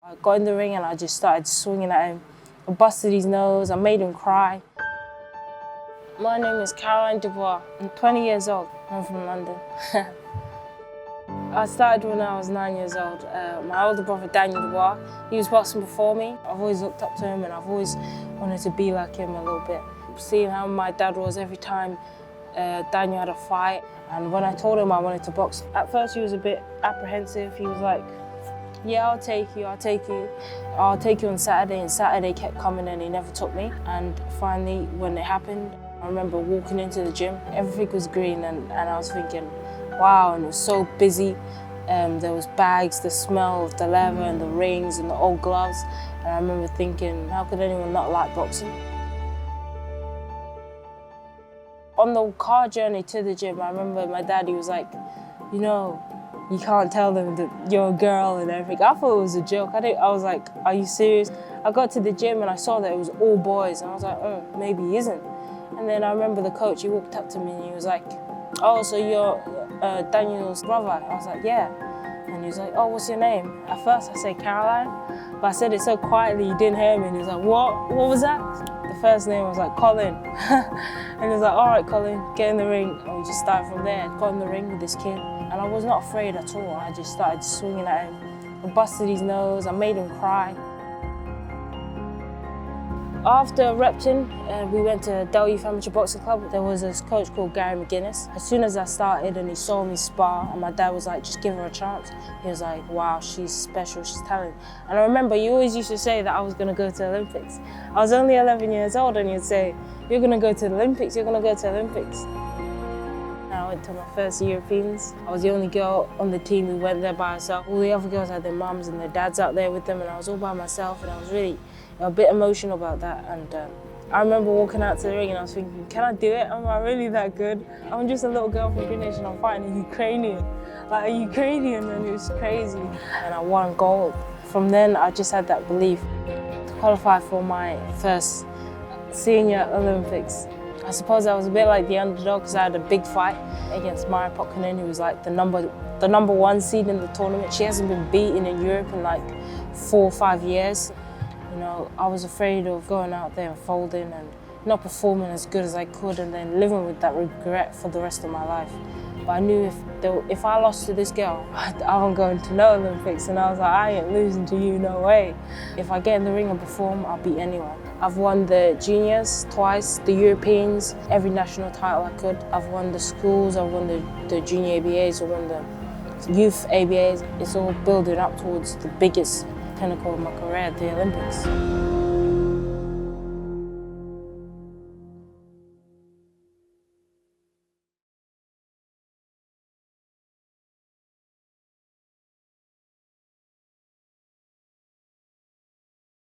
I got in the ring and I just started swinging at him. I busted his nose, I made him cry. My name is Caroline Dubois. I'm 20 years old. I'm from London. I started when I was 9 years old. My older brother, Daniel Dubois, he was boxing before me. I've always looked up to him and I've always wanted to be like him a little bit. Seeing how my dad was every time Daniel had a fight, and when I told him I wanted to box, at first he was a bit apprehensive. He was like, yeah, I'll take you on Saturday, and Saturday kept coming and he never took me. And finally, when it happened, I remember walking into the gym, everything was green and I was thinking, wow, and it was so busy. There was bags, the smell of the leather and the rings and the old gloves. And I remember thinking, how could anyone not like boxing? On the car journey to the gym, I remember my dad, he was like, you know, you can't tell them that you're a girl and everything. I thought it was a joke. I was like, are you serious? I got to the gym and I saw that it was all boys and I was like, oh, maybe he isn't. And then I remember the coach, he walked up to me and he was like, oh, so you're Daniel's brother? I was like, yeah. And he was like, oh, what's your name? At first I said Caroline, but I said it so quietly you didn't hear me. And he was like, what was that? The first name was like Colin. And he was like, all right, Colin, get in the ring. And we just started from there. Got in the ring with this kid. And I was not afraid at all. I just started swinging at him. I busted his nose, I made him cry. After Repton, we went to Del Youth Amateur Boxing Club. There was this coach called Gary McGuinness. As soon as I started and he saw me spar, and my dad was like, just give her a chance. He was like, wow, she's special, she's talented. And I remember you always used to say that I was gonna go to the Olympics. I was only 11 years old and you'd say, you're gonna go to the Olympics, you're gonna go to the Olympics. I went to my first Europeans. I was the only girl on the team who went there by herself. All the other girls had their mums and their dads out there with them, and I was all by myself, and I was really a bit emotional about that. And I remember walking out to the ring and I was thinking, can I do it? Am I really that good? I'm just a little girl from Greenwich and I'm fighting a Ukrainian. Like a Ukrainian, and it was crazy. And I won gold. From then, I just had that belief to qualify for my first senior Olympics. I suppose I was a bit like the underdog because I had a big fight against Maya Potkonen, who was like the number one seed in the tournament. She hasn't been beaten in Europe in like 4 or 5 years. You know, I was afraid of going out there and folding and not performing as good as I could and then living with that regret for the rest of my life. But I knew if I lost to this girl, I wasn't going to no Olympics, and I was like, I ain't losing to you, no way. If I get in the ring and perform, I'll beat anyone. I've won the juniors twice, the Europeans, every national title I could. I've won the schools, I've won the junior ABAs, I've won the youth ABAs. It's all building up towards the biggest pinnacle of my career, the Olympics.